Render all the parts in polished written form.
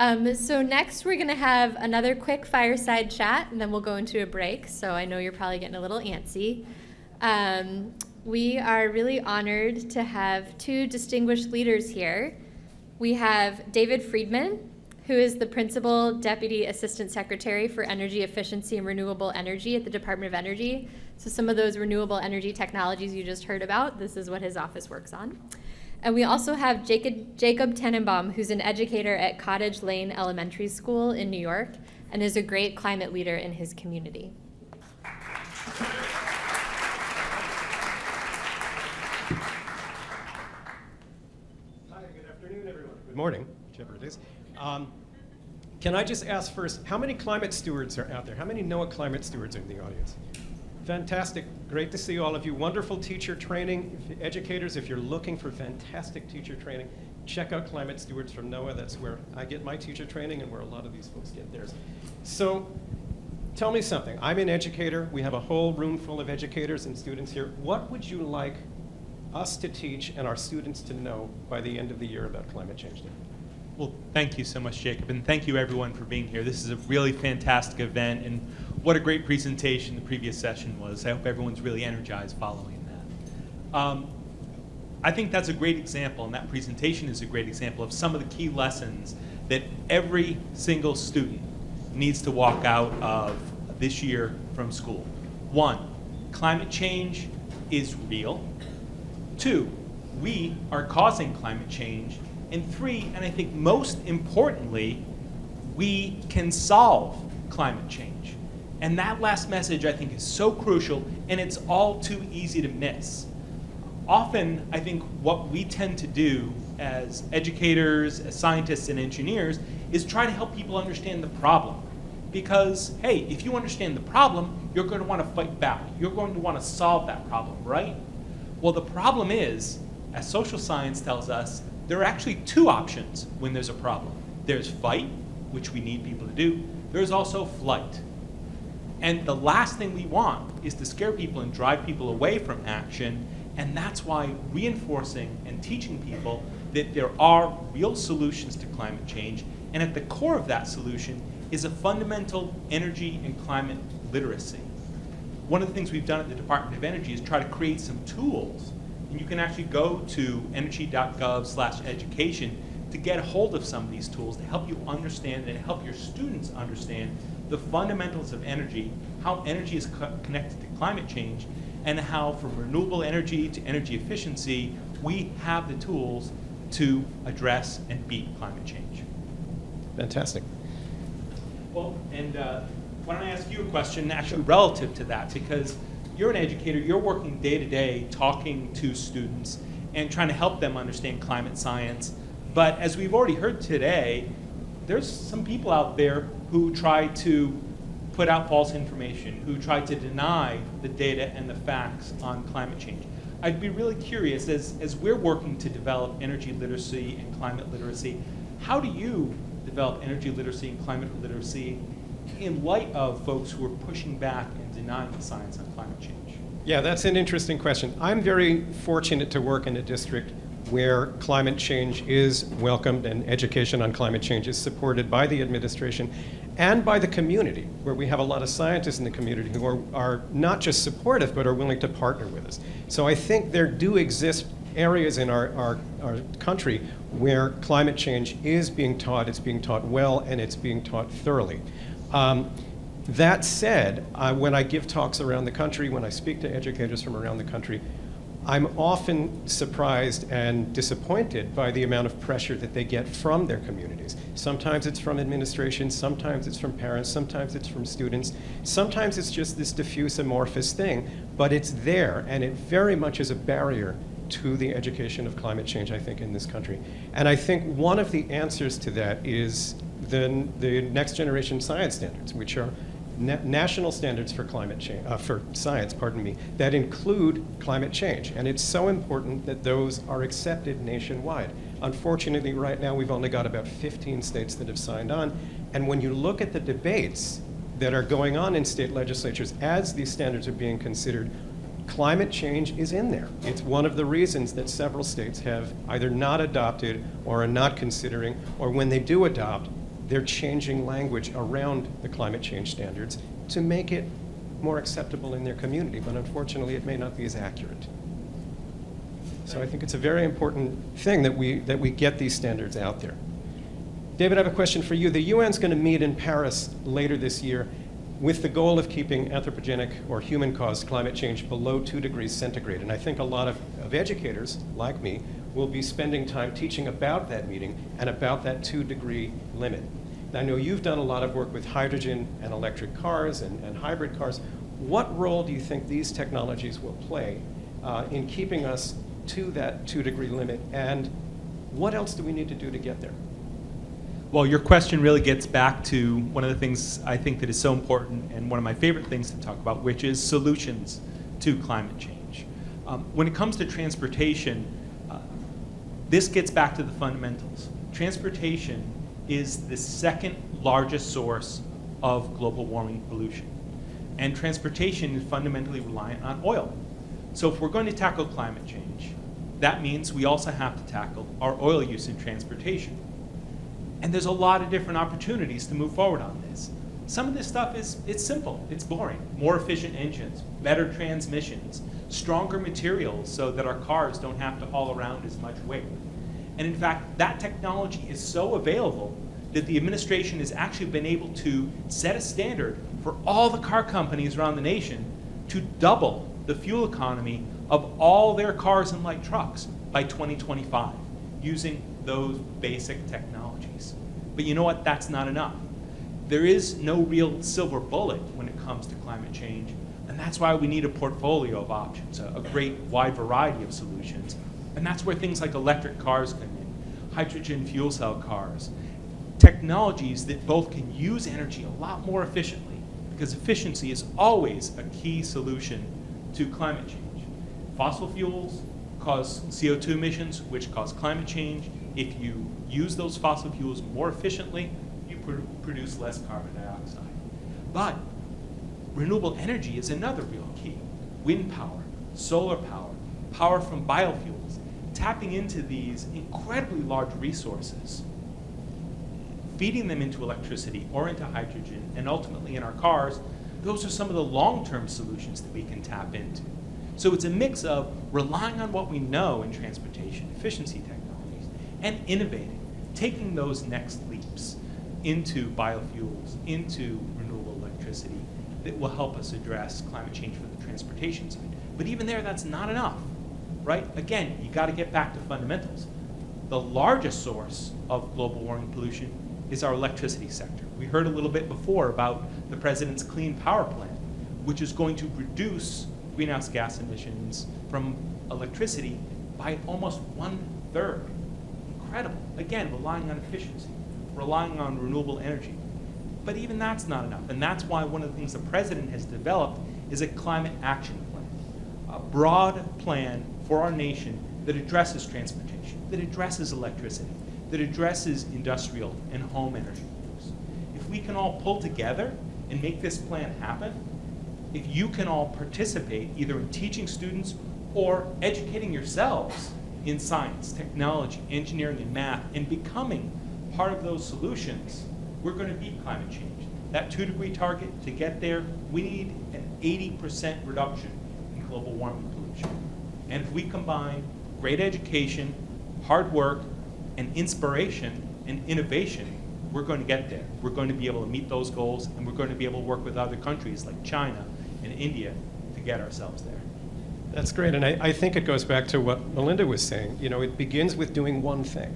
So next we're going to have another quick fireside chat, and then we'll go into a break. So I know you're probably getting a little antsy. We are really honored to have two distinguished leaders here. We have David Friedman, who is the Principal Deputy Assistant Secretary for Energy Efficiency and Renewable Energy at the Department of Energy. So some of those renewable energy technologies you just heard about, this is what his office works on. And we also have Jacob Tanenbaum, who's an educator at Cottage Lane Elementary School in New York and is a great climate leader in his community. Hi, good afternoon, everyone. Good morning, whichever it is. Can I just ask first, how many climate stewards are out there? How many NOAA climate stewards are in the audience? Fantastic. Great to see all of you. Wonderful teacher training. Educators, if you're looking for fantastic teacher training, check out Climate Stewards from NOAA. That's where I get my teacher training and where a lot of these folks get theirs. So tell me something. I'm an educator. We have a whole room full of educators and students here. What would you like us to teach and our students to know by the end of the year about climate change? Well, thank you so much, Jacob, and thank you everyone for being here. This is a really fantastic event, and what a great presentation the previous session was. I hope everyone's really energized following that. I think that's a great example, and that presentation is a great example of some of the key lessons that every single student needs to walk out of this year from school. 1, climate change is real. 2, we are causing climate change. And 3, and I think most importantly, we can solve climate change. And that last message, I think, is so crucial, and it's all too easy to miss. Often, I think what we tend to do as educators, as scientists and engineers, is try to help people understand the problem. Because, hey, if you understand the problem, you're going to want to fight back. You're going to want to solve that problem, right? Well, the problem is, as social science tells us, there are actually 2 options when there's a problem. There's fight, which we need people to do. There's also flight. And the last thing we want is to scare people and drive people away from action. And that's why reinforcing and teaching people that there are real solutions to climate change. And at the core of that solution is a fundamental energy and climate literacy. One of the things we've done at the Department of Energy is try to create some tools. And you can actually go to energy.gov/education to get a hold of some of these tools to help you understand and help your students understand the fundamentals of energy, how energy is connected to climate change, and how from renewable energy to energy efficiency, we have the tools to address and beat climate change. Fantastic. Well, and why don't I ask you a question actually relative to that, because you're an educator, you're working day to day talking to students and trying to help them understand climate science. But as we've already heard today, there's some people out there who try to put out false information, who try to deny the data and the facts on climate change. I'd be really curious, as we're working to develop energy literacy and climate literacy, how do you develop energy literacy and climate literacy in light of folks who are pushing back and denying the science on climate change? Yeah, that's an interesting question. I'm very fortunate to work in a district where climate change is welcomed and education on climate change is supported by the administration and by the community, where we have a lot of scientists in the community who are not just supportive, but are willing to partner with us. So I think there do exist areas in our country where climate change is being taught, it's being taught well, and it's being taught thoroughly. That said, when I give talks around the country, when I speak to educators from around the country, I'm often surprised and disappointed by the amount of pressure that they get from their communities. Sometimes it's from administration, sometimes it's from parents, sometimes it's from students, sometimes it's just this diffuse amorphous thing, but it's there, and it very much is a barrier to the education of climate change, I think, in this country. And I think one of the answers to that is the next generation science standards, which are national standards for climate change, for science, that include climate change. And it's so important that those are accepted nationwide. Unfortunately, right now, we've only got about 15 states that have signed on. And when you look at the debates that are going on in state legislatures as these standards are being considered, climate change is in there. It's one of the reasons that several states have either not adopted or are not considering, or when they do adopt, they're changing language around the climate change standards to make it more acceptable in their community, but unfortunately it may not be as accurate. So I think it's a very important thing that we get these standards out there. David, I have a question for you. The UN's going to meet in Paris later this year with the goal of keeping anthropogenic or human-caused climate change below 2 degrees centigrade. And I think a lot of educators, like me, will be spending time teaching about that meeting and about that 2-degree limit. I know you've done a lot of work with hydrogen and electric cars and hybrid cars. What role do you think these technologies will play in keeping us to that 2-degree limit? And what else do we need to do to get there? Well, your question really gets back to one of the things I think that is so important and one of my favorite things to talk about, which is solutions to climate change. When it comes to transportation, this gets back to the fundamentals. Transportation is the second largest source of global warming pollution. And transportation is fundamentally reliant on oil. So if we're going to tackle climate change, that means we also have to tackle our oil use in transportation. And there's a lot of different opportunities to move forward on this. Some of this stuff it's simple, it's boring. More efficient engines, better transmissions, stronger materials so that our cars don't have to haul around as much weight. And in fact, that technology is so available that the administration has actually been able to set a standard for all the car companies around the nation to double the fuel economy of all their cars and light trucks by 2025 using those basic technologies. But you know what? That's not enough. There is no real silver bullet when it comes to climate change, and that's why we need a portfolio of options, a great wide variety of solutions. And that's where things like electric cars come in, hydrogen fuel cell cars, technologies that both can use energy a lot more efficiently, because efficiency is always a key solution to climate change. Fossil fuels cause CO2 emissions, which cause climate change. If you use those fossil fuels more efficiently, you produce less carbon dioxide. But renewable energy is another real key. Wind power, solar power, power from biofuels, tapping into these incredibly large resources, feeding them into electricity or into hydrogen, and ultimately in our cars, those are some of the long-term solutions that we can tap into. So it's a mix of relying on what we know in transportation, efficiency technologies, and innovating, taking those next leaps into biofuels, into renewable electricity that will help us address climate change for the transportation side. But even there, that's not enough, right? Again, you got to get back to fundamentals. The largest source of global warming pollution is our electricity sector. We heard a little bit before about the president's Clean Power Plan, which is going to reduce greenhouse gas emissions from electricity by almost 1/3. Incredible. Again, relying on efficiency, relying on renewable energy. But even that's not enough. And that's why one of the things the president has developed is a climate action plan, a broad plan for our nation that addresses transportation, that addresses electricity, that addresses industrial and home energy use. If we can all pull together and make this plan happen, if you can all participate either in teaching students or educating yourselves in science, technology, engineering, and math, and becoming part of those solutions, we're going to beat climate change. That 2-degree target, to get there, we need an 80% reduction in global warming pollution. And if we combine great education, hard work, and inspiration and innovation, we're going to get there. We're going to be able to meet those goals, and we're going to be able to work with other countries like China and India to get ourselves there. That's great, and I think it goes back to what Melinda was saying. You know, it begins with doing one thing,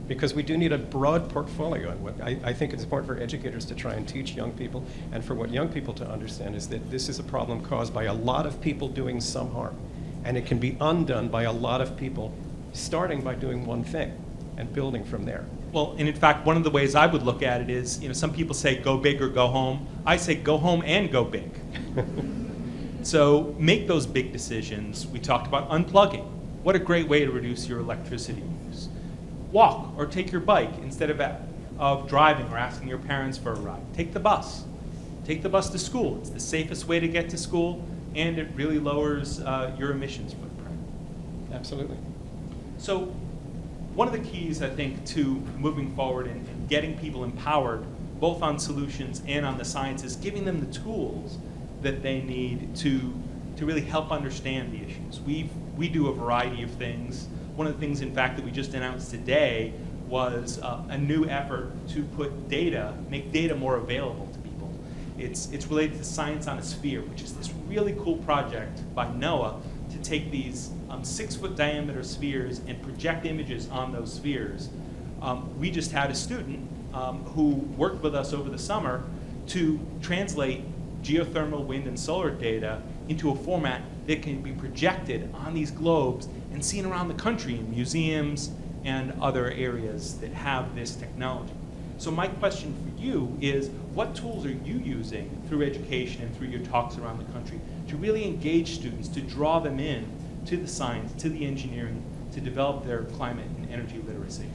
because we do need a broad portfolio. And what I think it's important for educators to try and teach young people, and for what young people to understand, is that this is a problem caused by a lot of people doing some harm, and it can be undone by a lot of people starting by doing one thing and building from there. Well, and in fact, one of the ways I would look at it is, some people say go big or go home. I say go home and go big. So make those big decisions. We talked about unplugging. What a great way to reduce your electricity use. Walk or take your bike instead of driving or asking your parents for a ride. Take the bus. Take the bus to school. It's the safest way to get to school, and it really lowers your emissions footprint. Absolutely. So one of the keys, I think, to moving forward and getting people empowered, both on solutions and on the sciences, giving them the tools that they need to really help understand the issues. We do a variety of things. One of the things, in fact, that we just announced today was a new effort to make data more available to people. It's related to Science on a Sphere, which is this really cool project by NOAA to take these 6-foot diameter spheres and project images on those spheres. We just had a student who worked with us over the summer to translate geothermal, wind, and solar data into a format that can be projected on these globes and seen around the country in museums and other areas that have this technology. So my question for you is, what tools are you using through education and through your talks around the country to really engage students, to draw them in to the science, to the engineering, to develop their climate and energy literacy?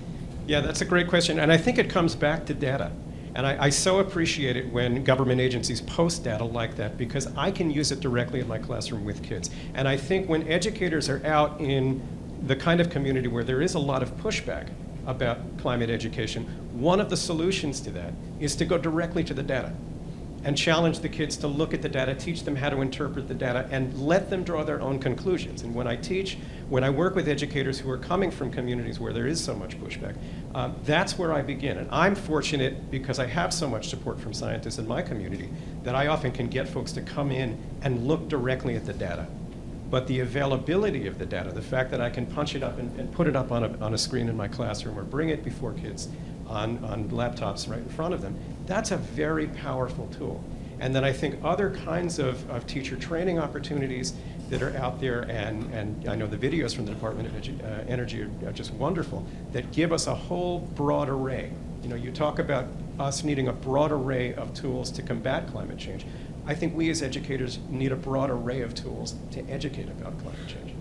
Yeah, that's a great question, and I think it comes back to data. And I so appreciate it when government agencies post data like that, because I can use it directly in my classroom with kids. And I think when educators are out in the kind of community where there is a lot of pushback about climate education, one of the solutions to that is to go directly to the data and challenge the kids to look at the data, teach them how to interpret the data, and let them draw their own conclusions. And when I work with educators who are coming from communities where there is so much pushback, that's where I begin. And I'm fortunate, because I have so much support from scientists in my community, that I often can get folks to come in and look directly at the data. But the availability of the data, the fact that I can punch it up and put it up on a screen in my classroom, or bring it before kids on laptops right in front of them, that's a very powerful tool. And then I think other kinds of teacher training opportunities that are out there, and I know the videos from the Department of Energy are just wonderful, that give us a whole broad array. You know, you talk about us needing a broad array of tools to combat climate change. I think we as educators need a broad array of tools to educate about climate change.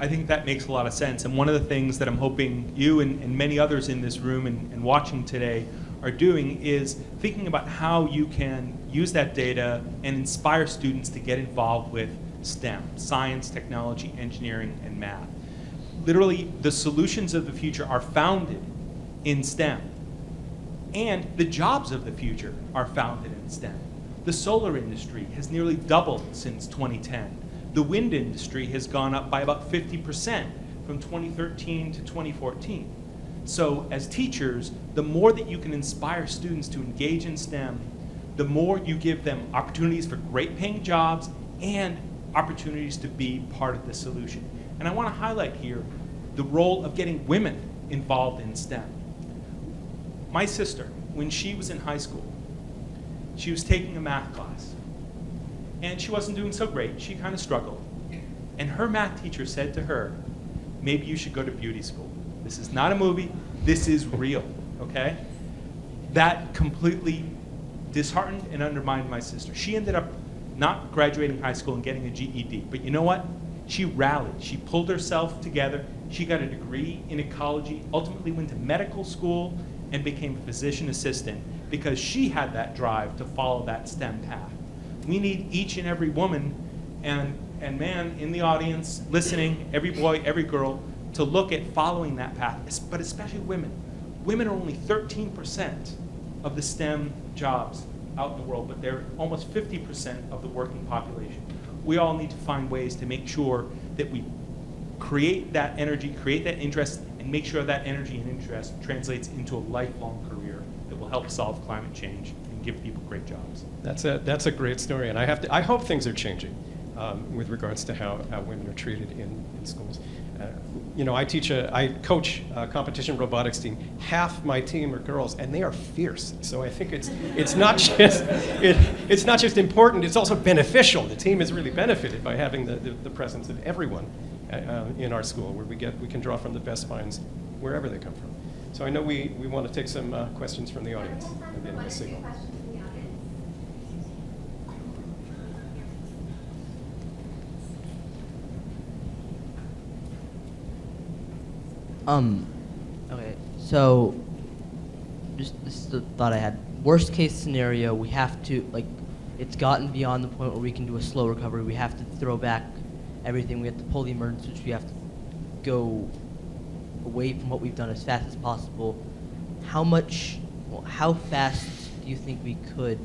I think that makes a lot of sense. And one of the things that I'm hoping you and many others in this room and watching today are doing is thinking about how you can use that data and inspire students to get involved with STEM, science, technology, engineering, and math. Literally, the solutions of the future are founded in STEM. And the jobs of the future are founded in STEM. The solar industry has nearly doubled since 2010. The wind industry has gone up by about 50% from 2013 to 2014. So as teachers, the more that you can inspire students to engage in STEM, the more you give them opportunities for great paying jobs and opportunities to be part of the solution. And I want to highlight here the role of getting women involved in STEM. My sister, when she was in high school, she was taking a math class, and she wasn't doing so great. She kind of struggled. And her math teacher said to her, maybe you should go to beauty school. This is not a movie, this is real, okay? That completely disheartened and undermined my sister. She ended up not graduating high school and getting a GED, but you know what? She rallied, she pulled herself together, she got a degree in ecology, ultimately went to medical school and became a physician assistant because she had that drive to follow that STEM path. We need each and every woman and man in the audience, listening, every boy, every girl, to look at following that path, but especially women. Women are only 13% of the STEM jobs out in the world, but they're almost 50% of the working population. We all need to find ways to make sure that we create that energy, create that interest, and make sure that energy and interest translates into a lifelong career that will help solve climate change and give people great jobs. That's a great story, and I hope things are changing with regards to how women are treated in schools. You know, I coach a competition robotics team. Half my team are girls, and they are fierce. So I think it's not just important; it's also beneficial. The team is really benefited by having the presence of everyone in our school, where we can draw from the best minds wherever they come from. So I know we want to take some questions from the audience. I'm getting the signal. Okay, so this is the thought I had. Worst case scenario, we have to, it's gotten beyond the point where we can do a slow recovery. We have to throw back everything. We have to pull the emergency switch. We have to go away from what we've done as fast as possible. how fast do you think we could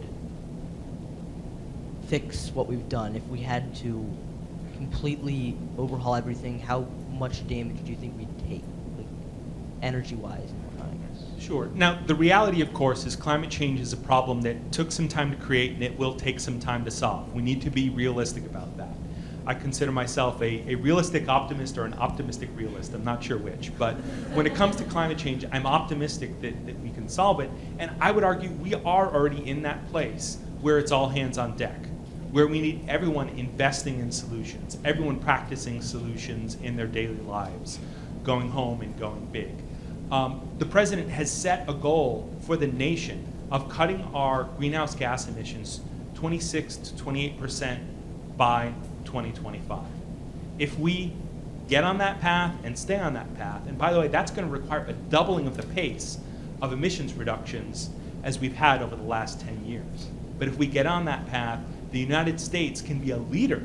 fix what we've done? If we had to completely overhaul everything, how much damage do you think we'd take, like energy-wise and whatnot, I guess? Sure. Now, the reality, of course, is climate change is a problem that took some time to create and it will take some time to solve. We need to be realistic about that. I consider myself a realistic optimist or an optimistic realist. I'm not sure which. But when it comes to climate change, I'm optimistic that we can solve it. And I would argue we are already in that place where it's all hands on deck, where we need everyone investing in solutions, everyone practicing solutions in their daily lives, going home and going big. The president has set a goal for the nation of cutting our greenhouse gas emissions 26 to 28% by 2025. If we get on that path and stay on that path, and by the way, that's going to require a doubling of the pace of emissions reductions as we've had over the last 10 years. But if we get on that path, the United States can be a leader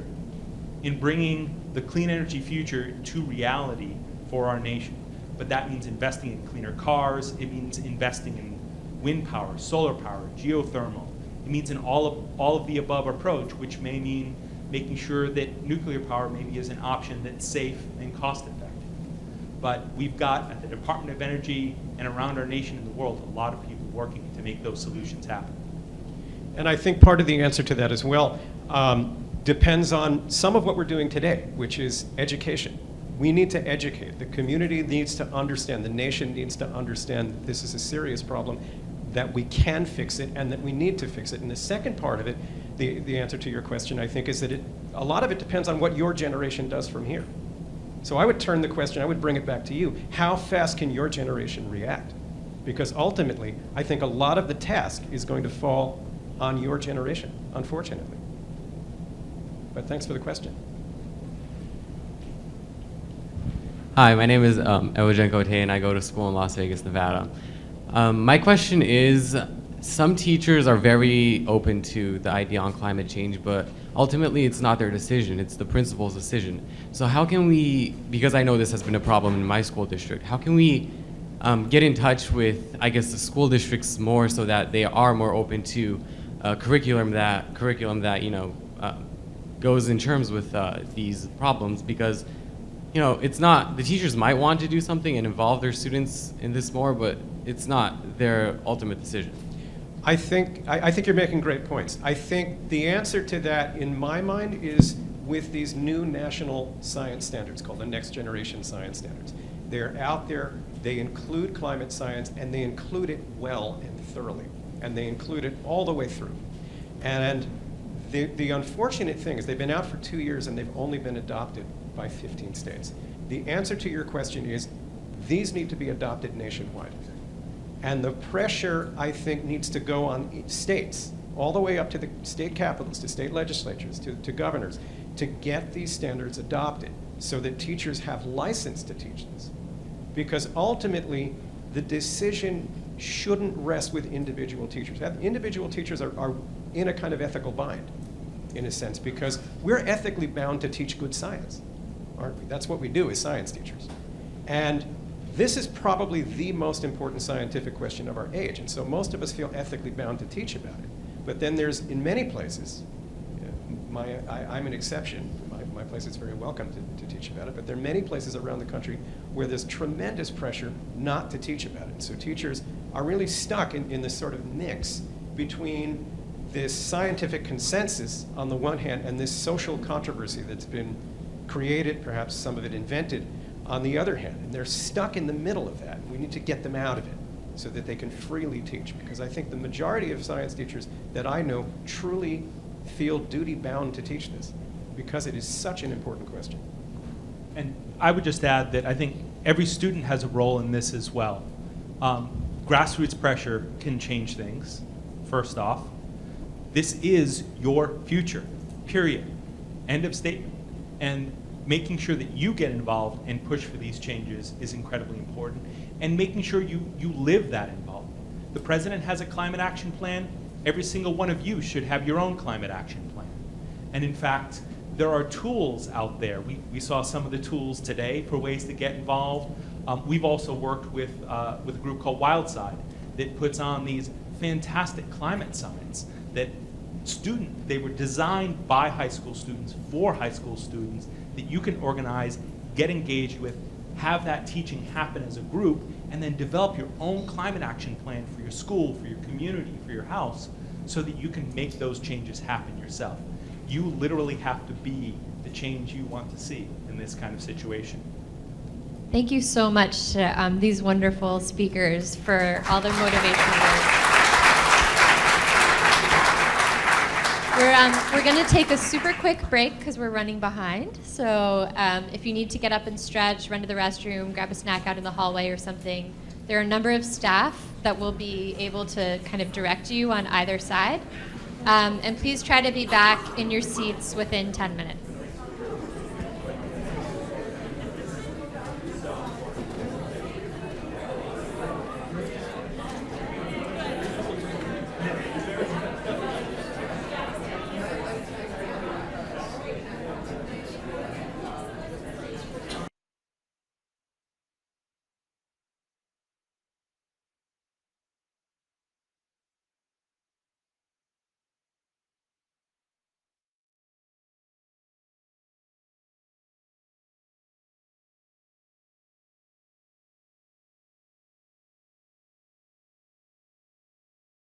in bringing the clean energy future to reality for our nation. But that means investing in cleaner cars, it means investing in wind power, solar power, geothermal. It means an all of the above approach, which may mean making sure that nuclear power maybe is an option that's safe and cost effective. But we've got at the Department of Energy and around our nation and the world a lot of people working to make those solutions happen. And I think part of the answer to that as well depends on some of what we're doing today, which is education. We need to educate. The community needs to understand, the nation needs to understand that this is a serious problem, that we can fix it, and that we need to fix it. And the second part of it, the answer to your question, I think, is that a lot of it depends on what your generation does from here. So I would turn the question, I would bring it back to you. How fast can your generation react? Because ultimately, I think a lot of the task is going to fall on your generation, unfortunately. But thanks for the question. Hi, my name is Ewajen Kote, and I go to school in Las Vegas, Nevada. My question is, some teachers are very open to the idea on climate change, but ultimately it's not their decision, it's the principal's decision. So how can we, because I know this has been a problem in my school district, how can we get in touch with, I guess, the school districts more so that they are more open to curriculum that goes in terms with these problems? Because it's not, the teachers might want to do something and involve their students in this more, but it's not their ultimate decision. I think you're making great points. I think the answer to that, in my mind, is with these new national science standards called the Next Generation Science Standards. They're out there, they include climate science, and they include it well and thoroughly, and they include it all the way through. And the unfortunate thing is they've been out for 2 years and they've only been adopted by 15 states. The answer to your question is these need to be adopted nationwide. And the pressure, I think, needs to go on states, all the way up to the state capitals, to state legislatures, to governors, to get these standards adopted so that teachers have license to teach this. Because ultimately, the decision shouldn't rest with individual teachers. Individual teachers are in a kind of ethical bind, in a sense, because we're ethically bound to teach good science, aren't we? That's what we do as science teachers. And this is probably the most important scientific question of our age, and so most of us feel ethically bound to teach about it. But then there's, in many places, I'm an exception. My place is very welcome to teach about it, but there are many places around the country where there's tremendous pressure not to teach about it. So teachers are really stuck in this sort of mix between this scientific consensus on the one hand and this social controversy that's been created, perhaps some of it invented, on the other hand. And they're stuck in the middle of that. We need to get them out of it so that they can freely teach, because I think the majority of science teachers that I know truly feel duty-bound to teach this, because it is such an important question. And I would just add that I think every student has a role in this as well. Grassroots pressure can change things, first off. This is your future, period. End of statement. And making sure that you get involved and push for these changes is incredibly important, and making sure you live that involvement. The president has a climate action plan. Every single one of you should have your own climate action plan. And in fact, there are tools out there. We saw some of the tools today for ways to get involved. We've also worked with a group called Wildside that puts on these fantastic climate summits that they were designed by high school students for high school students that you can organize, get engaged with, have that teaching happen as a group, and then develop your own climate action plan for your school, for your community, for your house, so that you can make those changes happen yourself. You literally have to be the change you want to see in this kind of situation. Thank you so much to these wonderful speakers for all their motivational words. We're going to take a super quick break because we're running behind. So if you need to get up and stretch, run to the restroom, grab a snack out in the hallway or something, there are a number of staff that will be able to kind of direct you on either side. And please try to be back in your seats within 10 minutes.